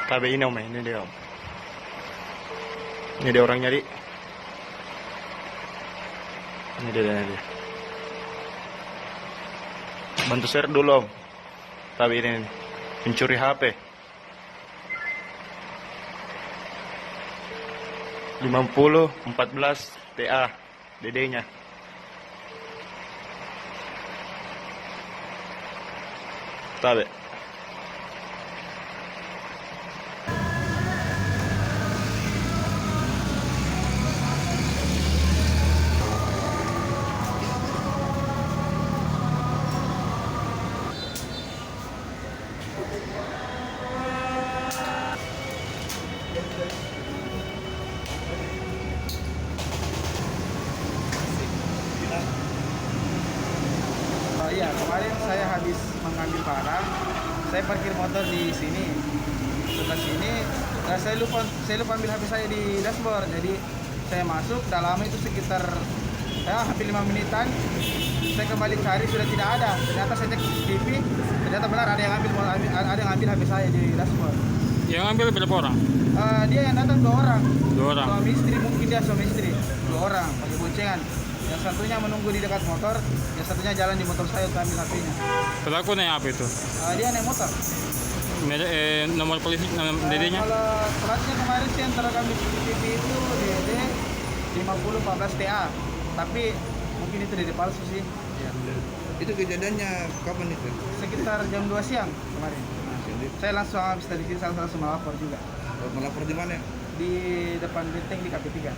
Tabe ini om, ini dia om. Ini dia orang nyari. Ini dia. Bantu share dulu om. Tabe ini pencuri HP. 5014 TA dedenya. Tabe. Iya, kemarin saya habis mengambil barang, saya parkir motor di sini. Setelah sini, saya lupa ambil HP saya di dashboard. Jadi saya masuk, dah lama itu sekitar hampir 5 menitan. Saya kembali cari sudah tidak ada. Ternyata saya cek CCTV, ternyata benar ada yang ambil HP saya di dashboard. Yang ambil berapa orang? Dia yang datang 2 orang. 2 orang. Suami istri, mungkin dia suami istri. 2 orang pakai boncengan. Yang satunya menunggu di dekat motor, yang satunya jalan di motor saya untuk ambil HP-nya. Pelaku naik apa itu? Dia naik motor. Nomor polisi, DD-nya? Kalau platnya kemarin sih yang terekam di CCTV itu DD 5014 TA. Tapi mungkin itu DD palsu sih. Ya. Itu kejadiannya kapan itu? Sekitar jam 2 siang kemarin. Saya langsung habis dari sini, saya langsung melapor juga. Melapor di mana? Di depan benteng di KP3.